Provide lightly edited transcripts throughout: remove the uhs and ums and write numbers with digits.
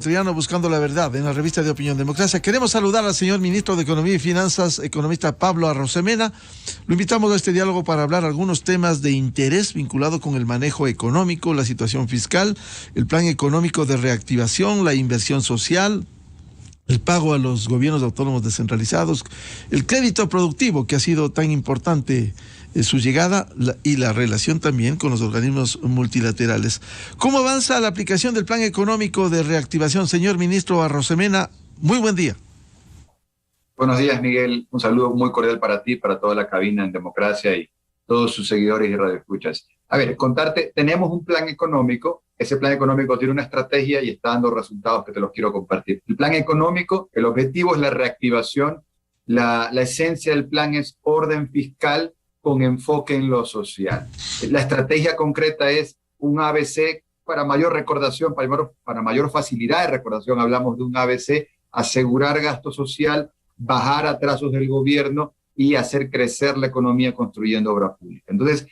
Triano Buscando la Verdad en la revista de Opinión Democracia. Queremos saludar al señor ministro de Economía y Finanzas, economista Pablo Arosemena. Lo invitamos a este diálogo para hablar algunos temas de interés vinculado con el manejo económico, la situación fiscal, el plan económico de reactivación, la inversión social, el pago a los gobiernos autónomos descentralizados, el crédito productivo, que ha sido tan importante su llegada, y la relación también con los organismos multilaterales. ¿Cómo avanza la aplicación del plan económico de reactivación, señor ministro Arosemena? Muy buen día. Buenos días, Miguel. Un saludo muy cordial para ti, para toda la cabina en Democracia y todos sus seguidores y radioescuchas. A ver, contarte, tenemos un plan económico. Ese plan económico tiene una estrategia y está dando resultados que te los quiero compartir. El plan económico, el objetivo es la reactivación. La esencia del plan es orden fiscal con enfoque en lo social. La estrategia concreta es un ABC para mayor recordación, para mayor facilidad de recordación. Hablamos de un ABC, asegurar gasto social, bajar atrasos del gobierno y hacer crecer la economía construyendo obra pública. Entonces,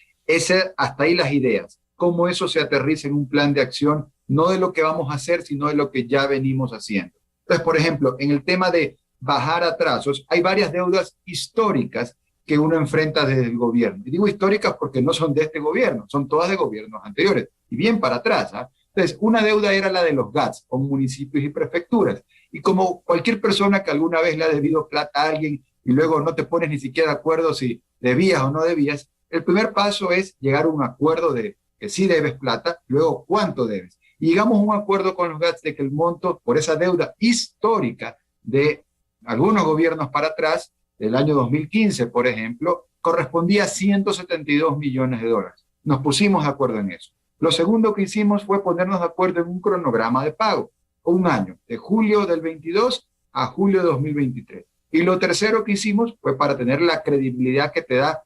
hasta ahí las ideas. Cómo eso se aterriza en un plan de acción, no de lo que vamos a hacer, sino de lo que ya venimos haciendo. Entonces, por ejemplo, en el tema de bajar atrasos, hay varias deudas históricas que uno enfrenta desde el gobierno. Y digo históricas porque no son de este gobierno, son todas de gobiernos anteriores, y bien para atrás. Entonces, una deuda era la de los GATS, con municipios y prefecturas. Y como cualquier persona que alguna vez le ha debido plata a alguien y luego no te pones ni siquiera de acuerdo si debías o no debías, el primer paso es llegar a un acuerdo de que sí debes plata, luego cuánto debes. Y llegamos a un acuerdo con los GATS de que el monto por esa deuda histórica de algunos gobiernos para atrás, del año 2015, por ejemplo, correspondía a 172 millones de dólares. Nos pusimos de acuerdo en eso. Lo segundo que hicimos fue ponernos de acuerdo en un cronograma de pago, un año, de julio del 22 a julio de 2023. Y lo tercero que hicimos fue, para tener la credibilidad que te da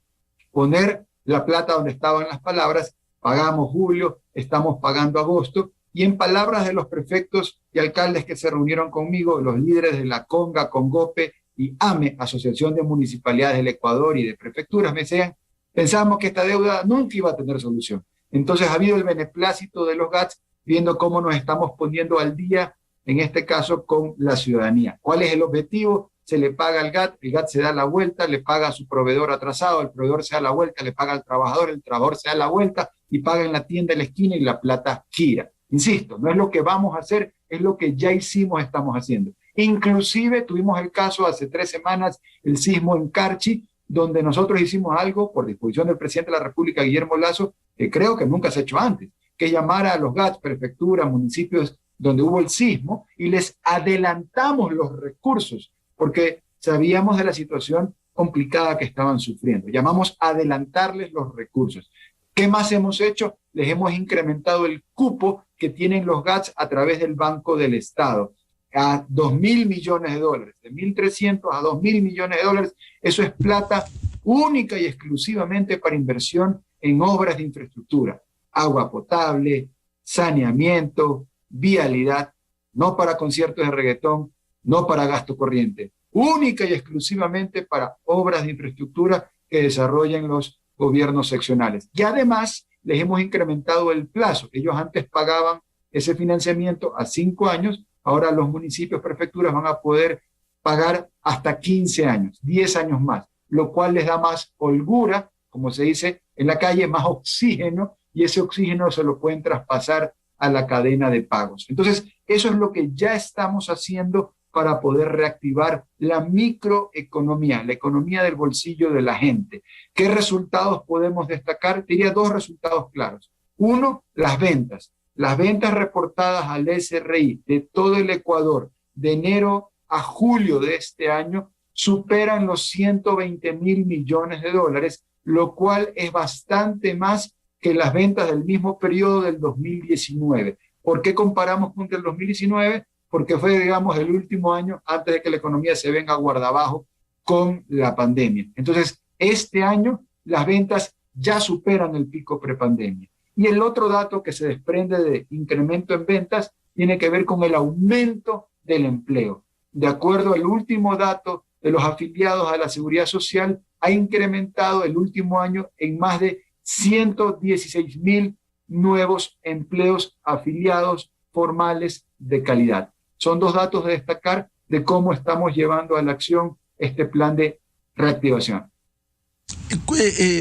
poner la plata donde estaban las palabras, pagamos julio, estamos pagando agosto, y en palabras de los prefectos y alcaldes que se reunieron conmigo, los líderes de la CONGA, CONGOPE y AME, Asociación de Municipalidades del Ecuador y de Prefecturas, me decían, pensábamos que esta deuda nunca iba a tener solución. Entonces ha habido el beneplácito de los GATS, viendo cómo nos estamos poniendo al día, en este caso con la ciudadanía. ¿Cuál es el objetivo? Se le paga al GAT, el GAT se da la vuelta, le paga a su proveedor atrasado, el proveedor se da la vuelta, le paga al trabajador, el trabajador se da la vuelta y paga en la tienda de la esquina y la plata gira. Insisto, no es lo que vamos a hacer, es lo que ya hicimos, estamos haciendo. Inclusive tuvimos el caso hace 3 semanas, el sismo en Carchi, donde nosotros hicimos algo por disposición del presidente de la República, Guillermo Lasso, que creo que nunca se ha hecho antes, que llamara a los GATS, prefecturas, municipios donde hubo el sismo, y les adelantamos los recursos, porque sabíamos de la situación complicada que estaban sufriendo. Llamamos a adelantarles los recursos. ¿Qué más hemos hecho? Les hemos incrementado el cupo que tienen los GATS a través del Banco del Estado a 2.000 millones de dólares, de 1.300 a 2.000 millones de dólares. Eso es plata única y exclusivamente para inversión en obras de infraestructura, agua potable, saneamiento, vialidad, no para conciertos de reggaetón, no para gasto corriente, única y exclusivamente para obras de infraestructura que desarrollan los gobiernos seccionales. Y además les hemos incrementado el plazo. Ellos antes pagaban ese financiamiento a 5 años, ahora los municipios, prefecturas van a poder pagar hasta 15 años, 10 años más, lo cual les da más holgura, como se dice en la calle, más oxígeno, y ese oxígeno se lo pueden traspasar a la cadena de pagos. Entonces, eso es lo que ya estamos haciendo para poder reactivar la microeconomía, la economía del bolsillo de la gente. ¿Qué resultados podemos destacar? Diría 2 resultados claros. Uno, las ventas. Las ventas reportadas al SRI de todo el Ecuador de enero a julio de este año superan los 120.000 millones de dólares, lo cual es bastante más que las ventas del mismo periodo del 2019. ¿Por qué comparamos con el 2019? Porque fue, digamos, el último año antes de que la economía se venga guardabajo con la pandemia. Entonces, este año las ventas ya superan el pico prepandemia. Y el otro dato que se desprende de incremento en ventas tiene que ver con el aumento del empleo. De acuerdo al último dato de los afiliados a la Seguridad Social, ha incrementado el último año en más de 116.000 nuevos empleos afiliados formales de calidad. Son dos datos de destacar de cómo estamos llevando a la acción este plan de reactivación.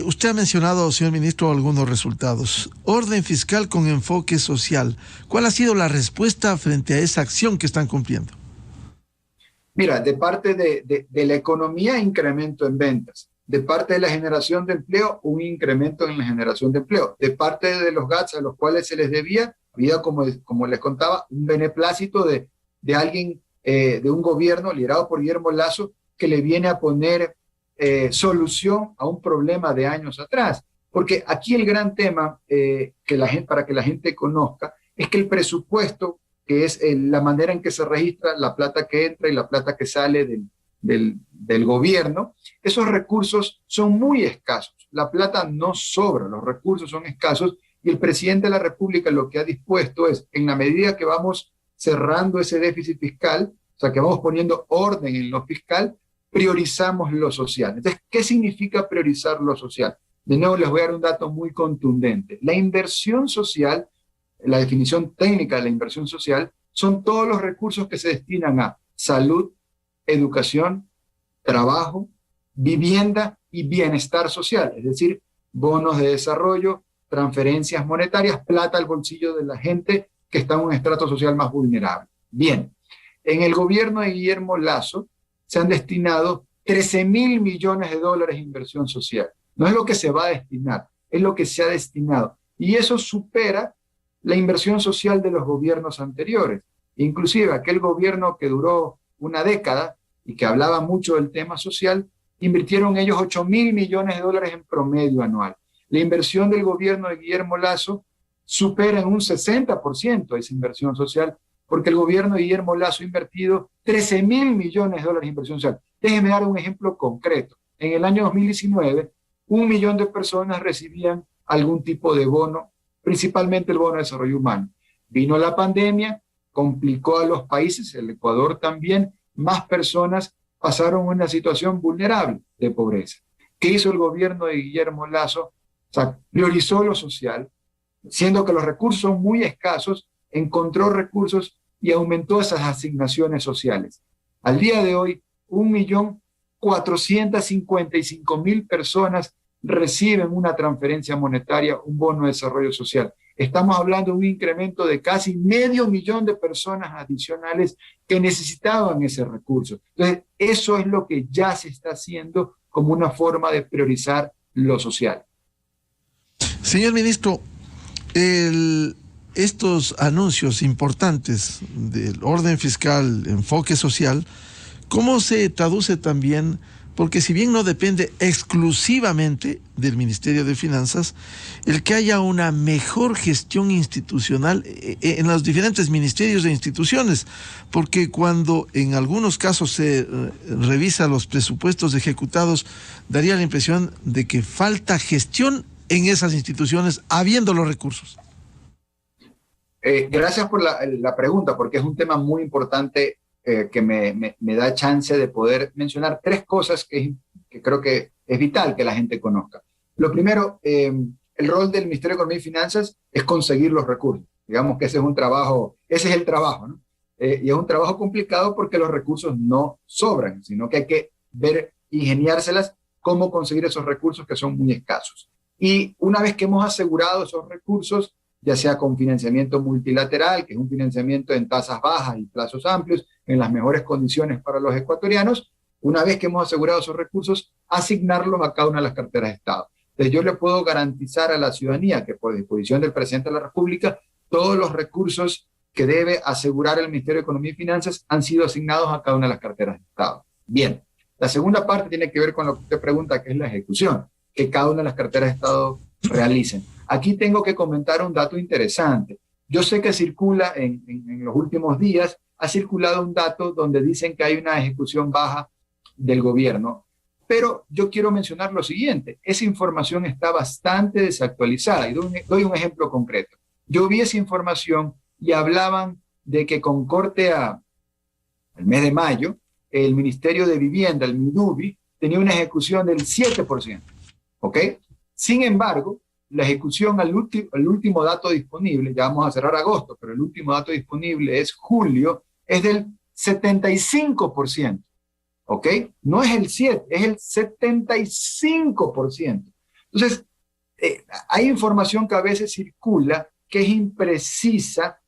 Usted ha mencionado, señor ministro, algunos resultados. Orden fiscal con enfoque social. ¿Cuál ha sido la respuesta frente a esa acción que están cumpliendo? Mira, de parte de la economía, incremento en ventas. De parte de la generación de empleo, un incremento en la generación de empleo. De parte de los GATS a los cuales se les debía, había, como les contaba, un beneplácito de alguien, de un gobierno liderado por Guillermo Lasso, que le viene a poner solución a un problema de años atrás. Porque aquí el gran tema, para que la gente conozca, es que el presupuesto, que es la manera en que se registra la plata que entra y la plata que sale del gobierno, esos recursos son muy escasos. La plata no sobra, los recursos son escasos, y el presidente de la República lo que ha dispuesto es, en la medida que vamos cerrando ese déficit fiscal, o sea, que vamos poniendo orden en lo fiscal, priorizamos lo social. Entonces, ¿qué significa priorizar lo social? De nuevo, les voy a dar un dato muy contundente. La inversión social, la definición técnica de la inversión social, son todos los recursos que se destinan a salud, educación, trabajo, vivienda y bienestar social, es decir, bonos de desarrollo, transferencias monetarias, plata al bolsillo de la gente que está en un estrato social más vulnerable. Bien, en el gobierno de Guillermo Lasso se han destinado 13.000 millones de dólares en inversión social. No es lo que se va a destinar, es lo que se ha destinado. Y eso supera la inversión social de los gobiernos anteriores. Inclusive aquel gobierno que duró una década y que hablaba mucho del tema social, invirtieron ellos 8.000 millones de dólares en promedio anual. La inversión del gobierno de Guillermo Lasso supera en un 60% esa inversión social, porque el gobierno de Guillermo Lasso ha invertido 13.000 millones de dólares en inversión social. Déjenme dar un ejemplo concreto. En el año 2019, 1 millón de personas recibían algún tipo de bono, principalmente el bono de desarrollo humano. Vino la pandemia, complicó a los países, el Ecuador también, más personas pasaron una situación vulnerable de pobreza. ¿Qué hizo el gobierno de Guillermo Lasso? O sea, priorizó lo social, siendo que los recursos son muy escasos, encontró recursos y aumentó esas asignaciones sociales. Al día de hoy, 1.455.000 personas reciben una transferencia monetaria, un bono de desarrollo social. Estamos hablando de un incremento de casi 500.000 de personas adicionales que necesitaban ese recurso. Entonces, eso es lo que ya se está haciendo como una forma de priorizar lo social. Señor ministro, estos anuncios importantes del orden fiscal, enfoque social, ¿cómo se traduce también? Porque si bien no depende exclusivamente del Ministerio de Finanzas, el que haya una mejor gestión institucional en los diferentes ministerios e instituciones, porque cuando en algunos casos se revisa los presupuestos ejecutados, daría la impresión de que falta gestión en esas instituciones, habiendo los recursos. Gracias por la pregunta, porque es un tema muy importante que me da chance de poder mencionar tres cosas que creo que es vital que la gente conozca. Lo primero, el rol del Ministerio de Economía y Finanzas es conseguir los recursos. Digamos que ese es el trabajo, ¿no? Y es un trabajo complicado porque los recursos no sobran, sino que hay que ingeniárselas cómo conseguir esos recursos que son muy escasos. Y una vez que hemos asegurado esos recursos, ya sea con financiamiento multilateral, que es un financiamiento en tasas bajas y plazos amplios, en las mejores condiciones para los ecuatorianos, una vez que hemos asegurado esos recursos, asignarlos a cada una de las carteras de Estado. Entonces yo le puedo garantizar a la ciudadanía que por disposición del presidente de la República, todos los recursos que debe asegurar el Ministerio de Economía y Finanzas han sido asignados a cada una de las carteras de Estado. Bien, la segunda parte tiene que ver con lo que usted pregunta, que es la ejecución, que cada una de las carteras de Estado realicen. Aquí tengo que comentar un dato interesante. Yo sé que circula en los últimos días, ha circulado un dato donde dicen que hay una ejecución baja del gobierno, pero yo quiero mencionar lo siguiente, esa información está bastante desactualizada y doy un ejemplo concreto. Yo vi esa información y hablaban de que con corte al mes de mayo, el Ministerio de Vivienda, el MIDUVI, tenía una ejecución del 7%, ¿ok? Sin embargo, la ejecución al último dato disponible, ya vamos a cerrar agosto, pero el último dato disponible es julio, es del 75%, ¿ok? No es el 7%, es el 75%. Entonces, hay información que a veces circula que es imprecisa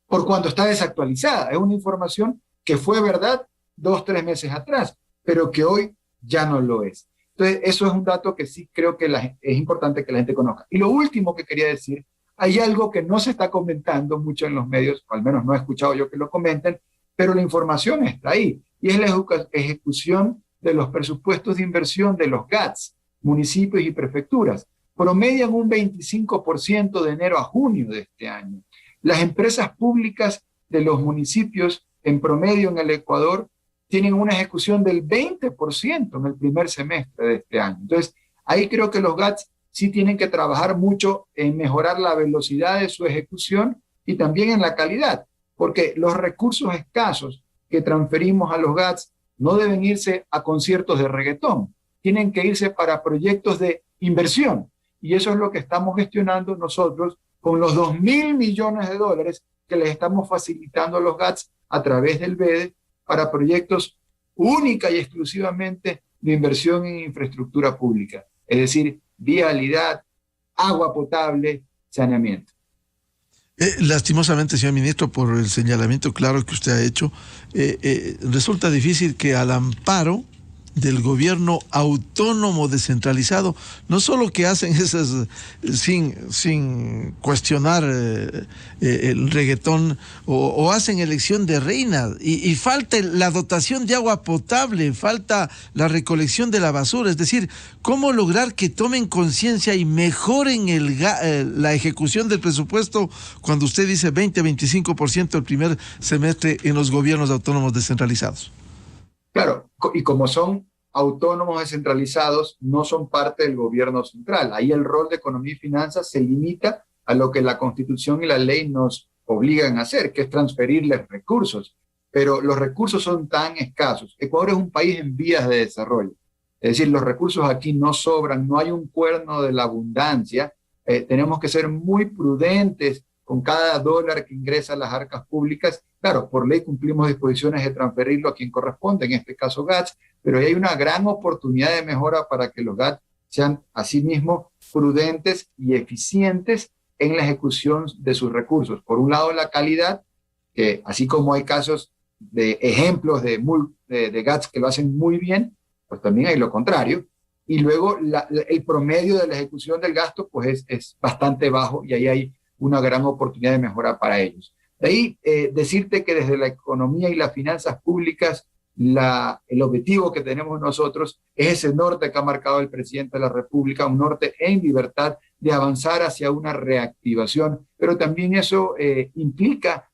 por cuanto está desactualizada. Es una información que fue verdad 2 o 3 meses atrás, pero que hoy ya no lo es. Entonces, eso es un dato que sí creo que es importante que la gente conozca. Y lo último que quería decir, hay algo que no se está comentando mucho en los medios, o al menos no he escuchado yo que lo comenten, pero la información está ahí, y es la ejecución de los presupuestos de inversión de los GATS, municipios y prefecturas. Promedian un 25% de enero a junio de este año. Las empresas públicas de los municipios en promedio en el Ecuador tienen una ejecución del 20% en el primer semestre de este año. Entonces, ahí creo que los GATS sí tienen que trabajar mucho en mejorar la velocidad de su ejecución y también en la calidad, porque los recursos escasos que transferimos a los GATS no deben irse a conciertos de reggaetón, tienen que irse para proyectos de inversión. Y eso es lo que estamos gestionando nosotros con los 2.000 millones de dólares que les estamos facilitando a los GATS a través del BEDE para proyectos única y exclusivamente de inversión en infraestructura pública, es decir, vialidad, agua potable, saneamiento. Lastimosamente, señor ministro, por el señalamiento claro que usted ha hecho, resulta difícil que al amparo del gobierno autónomo descentralizado, no solo que hacen esas sin cuestionar el reggaetón o hacen elección de reina y falta la dotación de agua potable, falta la recolección de la basura, es decir, cómo lograr que tomen conciencia y mejoren la ejecución del presupuesto cuando usted dice 20-25% el primer semestre en los gobiernos autónomos descentralizados. Claro, y como son autónomos descentralizados, no son parte del gobierno central. Ahí el rol de economía y finanzas se limita a lo que la Constitución y la ley nos obligan a hacer, que es transferirles recursos. Pero los recursos son tan escasos. Ecuador es un país en vías de desarrollo. Es decir, los recursos aquí no sobran, no hay un cuerno de la abundancia. Tenemos que ser muy prudentes con cada dólar que ingresa a las arcas públicas. Claro, por ley cumplimos disposiciones de transferirlo a quien corresponde, en este caso GATS, pero hay una gran oportunidad de mejora para que los GATS sean asimismo prudentes y eficientes en la ejecución de sus recursos. Por un lado, la calidad, que así como hay casos de ejemplos de GATS que lo hacen muy bien, pues también hay lo contrario. Y luego el promedio de la ejecución del gasto pues es bastante bajo y ahí hay una gran oportunidad de mejora para ellos. De ahí decirte que desde la economía y las finanzas públicas el objetivo que tenemos nosotros es ese norte que ha marcado el presidente de la República, un norte en libertad de avanzar hacia una reactivación, pero también eso implica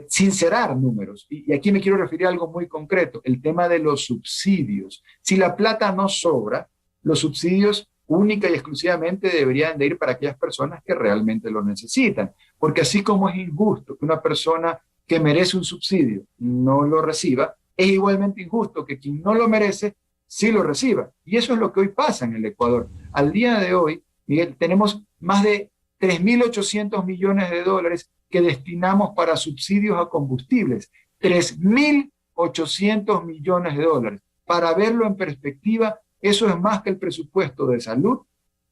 sincerar números. Y aquí me quiero referir a algo muy concreto, el tema de los subsidios. Si la plata no sobra, los subsidios única y exclusivamente deberían de ir para aquellas personas que realmente lo necesitan. Porque así como es injusto que una persona que merece un subsidio no lo reciba, es igualmente injusto que quien no lo merece sí lo reciba. Y eso es lo que hoy pasa en el Ecuador. Al día de hoy, Miguel, tenemos más de 3.800 millones de dólares que destinamos para subsidios a combustibles. 3.800 millones de dólares. Para verlo en perspectiva, eso es más que el presupuesto de salud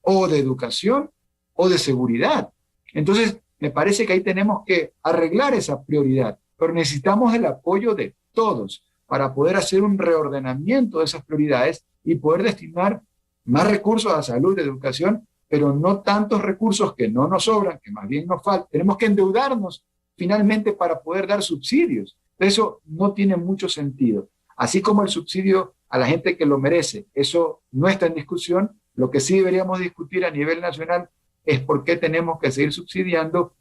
o de educación o de seguridad. Entonces, me parece que ahí tenemos que arreglar esa prioridad, pero necesitamos el apoyo de todos para poder hacer un reordenamiento de esas prioridades y poder destinar más recursos a salud y educación, pero no tantos recursos que no nos sobran, que más bien nos faltan. Tenemos que endeudarnos finalmente para poder dar subsidios. Eso no tiene mucho sentido. Así como el subsidio a la gente que lo merece, eso no está en discusión. Lo que sí deberíamos discutir a nivel nacional es por qué tenemos que seguir subsidiando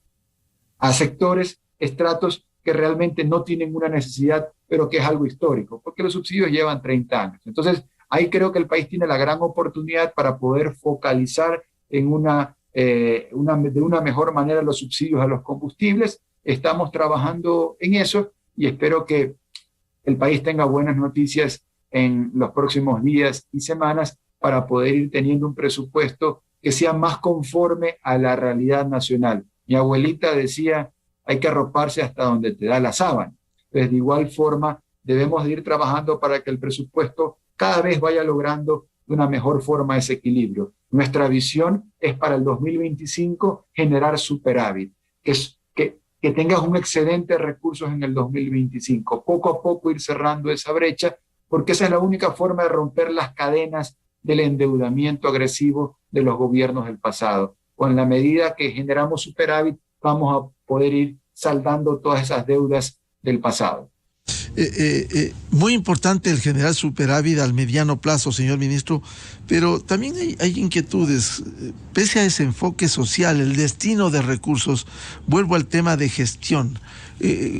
a sectores, estratos que realmente no tienen una necesidad, pero que es algo histórico, porque los subsidios llevan 30 años. Entonces, ahí creo que el país tiene la gran oportunidad para poder focalizar en de una mejor manera los subsidios a los combustibles. Estamos trabajando en eso y espero que el país tenga buenas noticias en los próximos días y semanas para poder ir teniendo un presupuesto que que sea más conforme a la realidad nacional. Mi abuelita decía, hay que arroparse hasta donde te da la sábana. Entonces, de igual forma, debemos de ir trabajando para que el presupuesto cada vez vaya logrando de una mejor forma ese equilibrio. Nuestra visión es para el 2025 generar superávit, que tengas un excedente de recursos en el 2025. Poco a poco ir cerrando esa brecha, porque esa es la única forma de romper las cadenas del endeudamiento agresivo de los gobiernos del pasado. Con la medida que generamos superávit, vamos a poder ir saldando todas esas deudas del pasado. Muy importante el generar superávit al mediano plazo, señor ministro, pero también hay inquietudes. Pese a ese enfoque social, el destino de recursos, vuelvo al tema de gestión.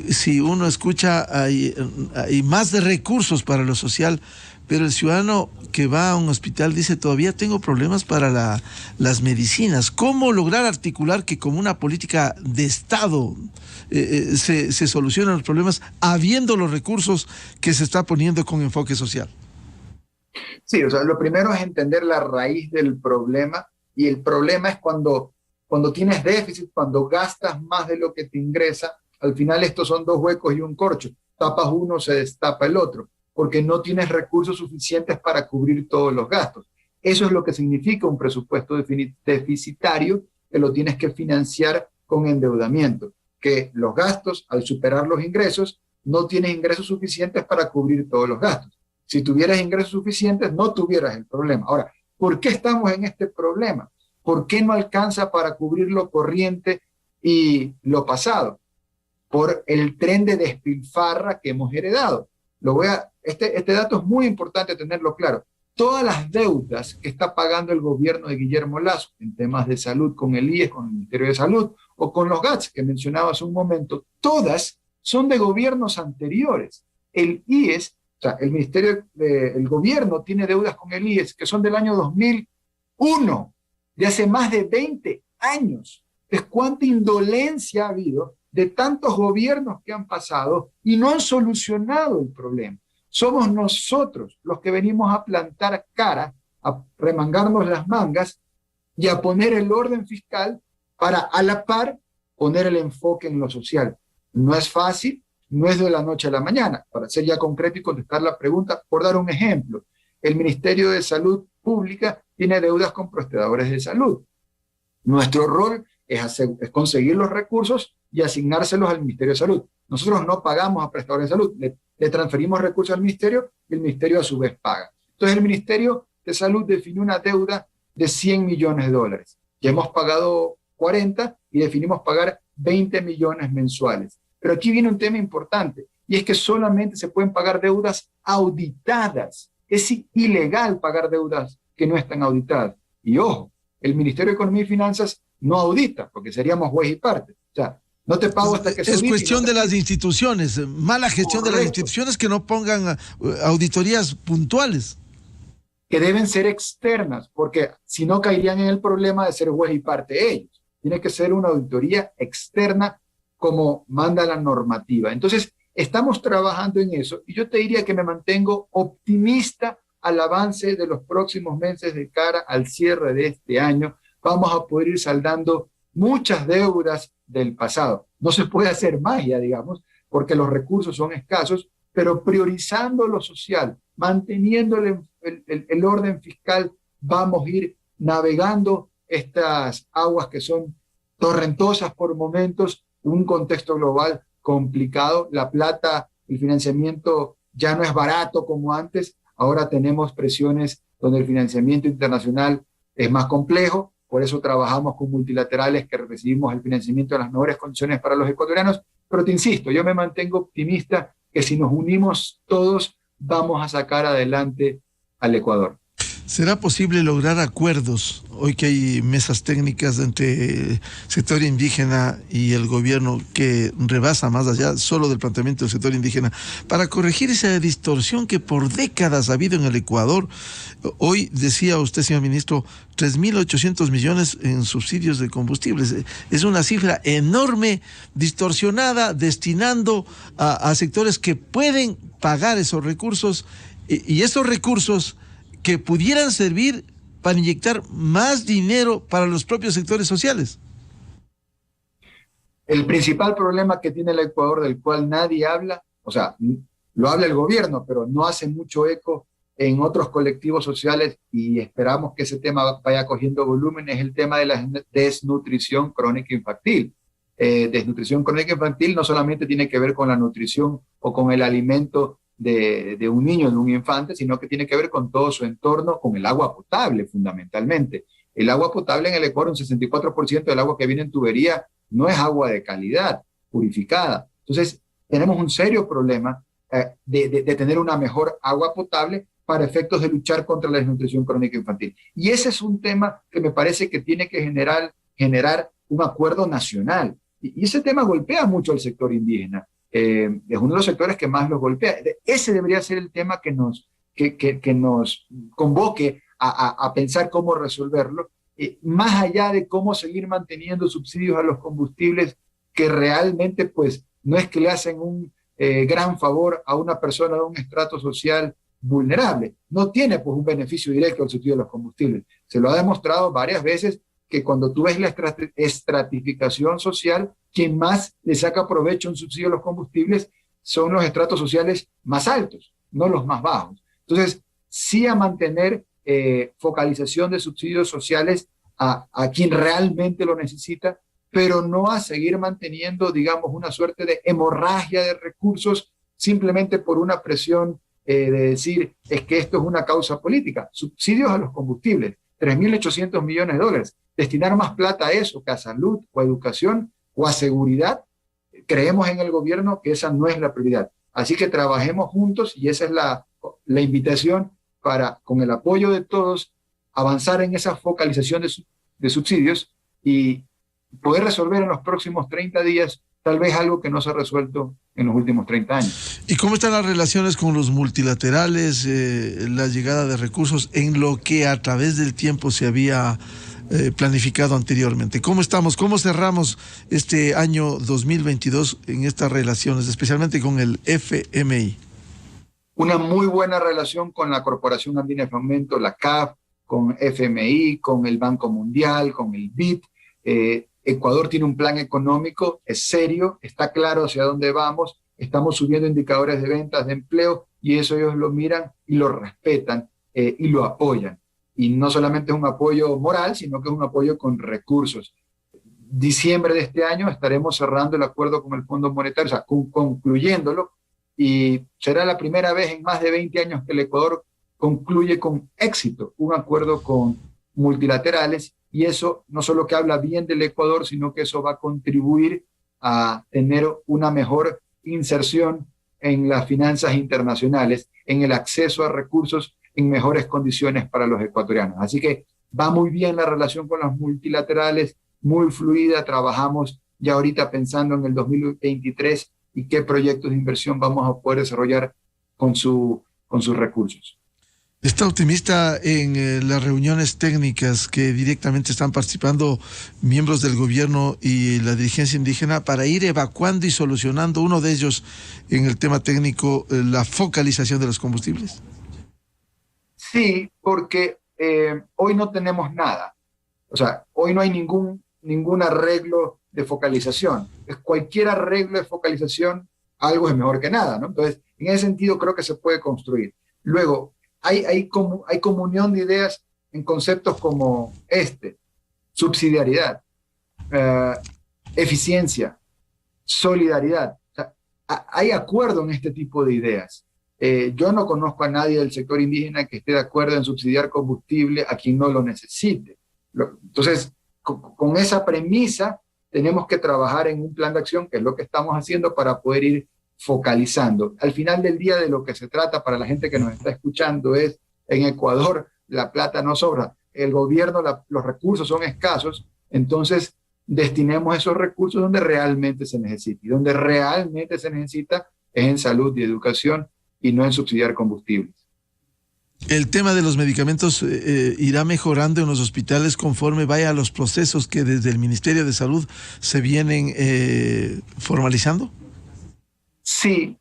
Si uno escucha, hay más de recursos para lo social, pero el ciudadano que va a un hospital dice, todavía tengo problemas para las medicinas. ¿Cómo lograr articular que como una política de Estado se solucionan los problemas habiendo los recursos que se está poniendo con enfoque social? Sí, o sea, lo primero es entender la raíz del problema, y el problema es cuando tienes déficit, cuando gastas más de lo que te ingresa. Al final estos son dos huecos y un corcho. Tapas uno, se destapa el otro, porque no tienes recursos suficientes para cubrir todos los gastos. Eso es lo que significa un presupuesto deficitario, que lo tienes que financiar con endeudamiento, que los gastos, al superar los ingresos, no tienes ingresos suficientes para cubrir todos los gastos. Si tuvieras ingresos suficientes, no tuvieras el problema. Ahora, ¿por qué estamos en este problema? ¿Por qué no alcanza para cubrir lo corriente y lo pasado? Por el tren de despilfarra que hemos heredado. Este dato es muy importante tenerlo claro. Todas las deudas que está pagando el gobierno de Guillermo Lasso en temas de salud con el IES, con el Ministerio de Salud o con los GATS que mencionaba hace un momento, todas son de gobiernos anteriores. El IES, o sea, el gobierno tiene deudas con el IES que son del año 2001, de hace más de 20 años. Entonces, ¿cuánta indolencia ha habido de tantos gobiernos que han pasado y no han solucionado el problema? Somos nosotros los que venimos a plantar cara, a remangarnos las mangas y a poner el orden fiscal para a la par poner el enfoque en lo social. No es fácil, no es de la noche a la mañana. Para ser ya concreto y contestar la pregunta, por dar un ejemplo, el Ministerio de Salud Pública tiene deudas con prestadores de salud. Nuestro rol es conseguir los recursos y asignárselos al Ministerio de Salud. Nosotros no pagamos a prestadores de salud, le transferimos recursos al Ministerio y el Ministerio a su vez paga. Entonces el Ministerio de Salud definió una deuda de $100 millones. Ya hemos pagado 40 y definimos pagar 20 millones mensuales. Pero aquí viene un tema importante, y es que solamente se pueden pagar deudas auditadas. Es ilegal pagar deudas que no están auditadas. Y ojo, el Ministerio de Economía y Finanzas no audita, porque seríamos juez y parte. O sea, no te pago hasta que se audite. Es cuestión de las instituciones, mala gestión de las instituciones que no pongan auditorías puntuales. Que deben ser externas, porque si no caerían en el problema de ser juez y parte ellos. Tiene que ser una auditoría externa como manda la normativa. Entonces, estamos trabajando en eso, y yo te diría que me mantengo optimista al avance de los próximos meses de cara al cierre de este año. Vamos a poder ir saldando muchas deudas del pasado. No se puede hacer magia, digamos, porque los recursos son escasos, pero priorizando lo social, manteniendo el orden fiscal, vamos a ir navegando estas aguas que son torrentosas por momentos, un contexto global complicado. La plata, el financiamiento ya no es barato como antes. Ahora tenemos presiones donde el financiamiento internacional es más complejo. Por eso trabajamos con multilaterales que recibimos el financiamiento en las mejores condiciones para los ecuatorianos. Pero te insisto, yo me mantengo optimista que si nos unimos todos vamos a sacar adelante al Ecuador. ¿Será posible lograr acuerdos, hoy que hay mesas técnicas entre el sector indígena y el gobierno que rebasa más allá solo del planteamiento del sector indígena, para corregir esa distorsión que por décadas ha habido en el Ecuador? Hoy decía usted, señor ministro, 3.800 millones en subsidios de combustibles. Es una cifra enorme, distorsionada, destinando a sectores que pueden pagar esos recursos, y esos recursos que pudieran servir para inyectar más dinero para los propios sectores sociales? El principal problema que tiene el Ecuador, del cual nadie habla, o sea, lo habla el gobierno, pero no hace mucho eco en otros colectivos sociales, y esperamos que ese tema vaya cogiendo volumen, es el tema de la desnutrición crónica infantil. Desnutrición crónica infantil no solamente tiene que ver con la nutrición o con el alimento de un niño, de un infante, sino que tiene que ver con todo su entorno, con el agua potable fundamentalmente. El agua potable en el Ecuador, un 64% del agua que viene en tubería no es agua de calidad, purificada. Entonces, tenemos un serio problema de tener una mejor agua potable para efectos de luchar contra la desnutrición crónica infantil. Y ese es un tema que me parece que tiene que generar un acuerdo nacional. Y ese tema golpea mucho al sector indígena. Es uno de los sectores que más los golpea. Ese debería ser el tema que nos convoque a pensar cómo resolverlo, más allá de cómo seguir manteniendo subsidios a los combustibles que realmente pues no es que le hacen un gran favor a una persona de un estrato social vulnerable. No tiene pues un beneficio directo al subsidio de los combustibles. Se lo ha demostrado varias veces que cuando tú ves la estratificación social, quien más le saca provecho a un subsidio a los combustibles son los estratos sociales más altos, no los más bajos. Entonces, sí a mantener focalización de subsidios sociales a quien realmente lo necesita, pero no a seguir manteniendo, digamos, una suerte de hemorragia de recursos simplemente por una presión de decir, es que esto es una causa política. Subsidios a los combustibles, 3.800 millones de dólares. Destinar más plata a eso que a salud o a educación o a seguridad, creemos en el gobierno que esa no es la prioridad. Así que trabajemos juntos, y esa es la invitación para, con el apoyo de todos, avanzar en esa focalización de subsidios y poder resolver en los próximos 30 días tal vez algo que no se ha resuelto en los últimos 30 años. ¿Y cómo están las relaciones con los multilaterales, la llegada de recursos en lo que a través del tiempo se había planificado anteriormente? ¿Cómo estamos? ¿Cómo cerramos este año 2022 en estas relaciones, especialmente con el FMI? Una muy buena relación con la Corporación Andina de Fomento, la CAF, con FMI, con el Banco Mundial, con el BID. Ecuador tiene un plan económico, es serio, está claro hacia dónde vamos, estamos subiendo indicadores de ventas, de empleo, y eso ellos lo miran y lo respetan y lo apoyan. Y no solamente es un apoyo moral, sino que es un apoyo con recursos. Diciembre de este año estaremos cerrando el acuerdo con el Fondo Monetario, o sea, concluyéndolo, y será la primera vez en más de 20 años que el Ecuador concluye con éxito un acuerdo con multilaterales, y eso no solo que habla bien del Ecuador, sino que eso va a contribuir a tener una mejor inserción en las finanzas internacionales, en el acceso a recursos en mejores condiciones para los ecuatorianos. Así que va muy bien la relación con las multilaterales, muy fluida, trabajamos ya ahorita pensando en el 2023 y qué proyectos de inversión vamos a poder desarrollar con sus recursos. ¿Está optimista en las reuniones técnicas que directamente están participando miembros del gobierno y la dirigencia indígena para ir evacuando y solucionando, uno de ellos en el tema técnico, la focalización de los combustibles? Sí, porque hoy no tenemos nada. O sea, hoy no hay ningún arreglo de focalización. Cualquier arreglo de focalización, algo es mejor que nada, ¿no? Entonces, en ese sentido creo que se puede construir. Luego, hay comunión de ideas en conceptos como subsidiariedad, eficiencia, solidaridad. O sea, hay acuerdo en este tipo de ideas. Yo no conozco a nadie del sector indígena que esté de acuerdo en subsidiar combustible a quien no lo necesite. Entonces, con esa premisa, tenemos que trabajar en un plan de acción, que es lo que estamos haciendo para poder ir focalizando. Al final del día, de lo que se trata para la gente que nos está escuchando es, en Ecuador la plata no sobra, el gobierno, los recursos son escasos, entonces destinemos esos recursos donde realmente se necesita. Y donde realmente se necesita es en salud y educación, y no en subsidiar combustibles. ¿El tema de los medicamentos irá mejorando en los hospitales conforme vaya a los procesos que desde el Ministerio de Salud se vienen formalizando? Sí,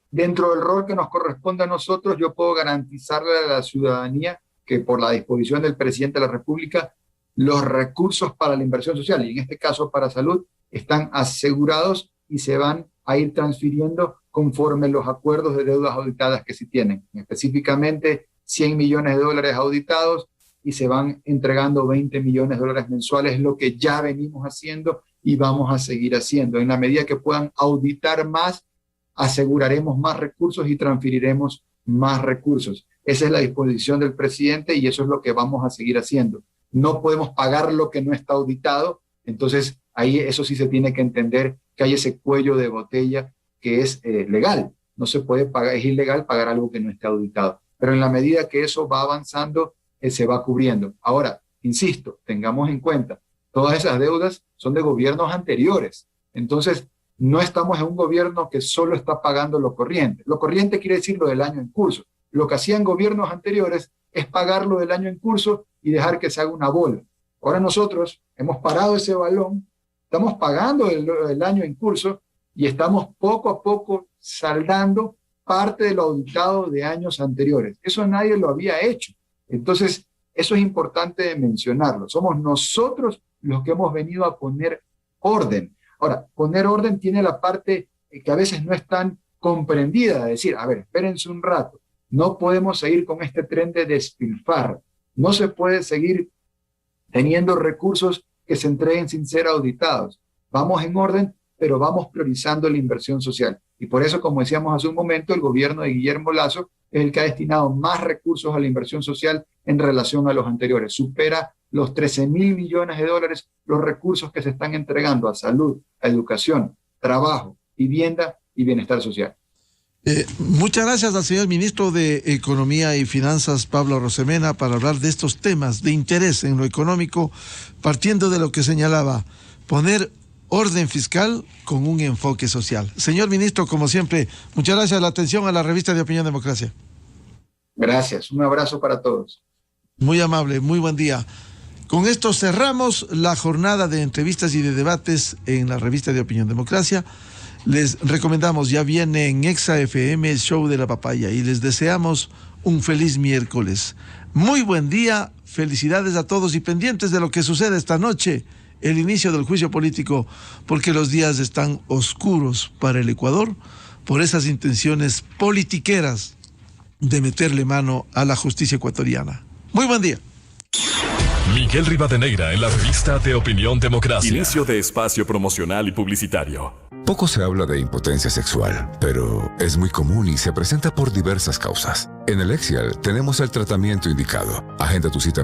dentro del rol que nos corresponde a nosotros, yo puedo garantizarle a la ciudadanía que por la disposición del presidente de la República, los recursos para la inversión social, y en este caso para salud, están asegurados y se van a ir transfiriendo conforme los acuerdos de deudas auditadas que se tienen. Específicamente, 100 millones de dólares auditados y se van entregando 20 millones de dólares mensuales, lo que ya venimos haciendo y vamos a seguir haciendo. En la medida que puedan auditar más, aseguraremos más recursos y transferiremos más recursos. Esa es la disposición del presidente y eso es lo que vamos a seguir haciendo. No podemos pagar lo que no está auditado, entonces ahí eso sí se tiene que entender que hay ese cuello de botella que es legal. No se puede pagar, es ilegal pagar algo que no esté auditado. Pero en la medida que eso va avanzando, se va cubriendo. Ahora, insisto, tengamos en cuenta, todas esas deudas son de gobiernos anteriores. Entonces, no estamos en un gobierno que solo está pagando lo corriente. Lo corriente quiere decir lo del año en curso. Lo que hacían gobiernos anteriores es pagar lo del año en curso y dejar que se haga una bola. Ahora nosotros hemos parado ese balón, estamos pagando el año en curso y estamos poco a poco saldando parte de lo auditado de años anteriores. Eso nadie lo había hecho. Entonces, eso es importante mencionarlo. Somos nosotros los que hemos venido a poner orden. Ahora, poner orden tiene la parte que a veces no es tan comprendida, de decir, a ver, espérense un rato, no podemos seguir con este tren de despilfarro, no se puede seguir teniendo recursos que se entreguen sin ser auditados. Vamos en orden, pero vamos priorizando la inversión social. Y por eso, como decíamos hace un momento, el gobierno de Guillermo Lasso es el que ha destinado más recursos a la inversión social en relación a los anteriores. Supera los 13.000 millones de dólares los recursos que se están entregando a salud, a educación, trabajo, vivienda y bienestar social. Muchas gracias al señor ministro de Economía y Finanzas, Pablo Arosemena, para hablar de estos temas de interés en lo económico, partiendo de lo que señalaba, poner orden fiscal con un enfoque social. Señor ministro, como siempre, muchas gracias. La atención a la revista de Opinión Democracia. Gracias. Un abrazo para todos. Muy amable, muy buen día. Con esto cerramos la jornada de entrevistas y de debates en la revista de Opinión Democracia. Les recomendamos, ya viene en Exa FM el show de la papaya y les deseamos un feliz miércoles. Muy buen día, felicidades a todos y pendientes de lo que sucede esta noche, el inicio del juicio político, porque los días están oscuros para el Ecuador por esas intenciones politiqueras de meterle mano a la justicia ecuatoriana. Muy buen día. Miguel Rivadeneira en la revista de Opinión Democracia. Inicio de espacio promocional y publicitario. Poco se habla de impotencia sexual, pero es muy común y se presenta por diversas causas. En el Exial tenemos el tratamiento indicado. Agenda tu cita médica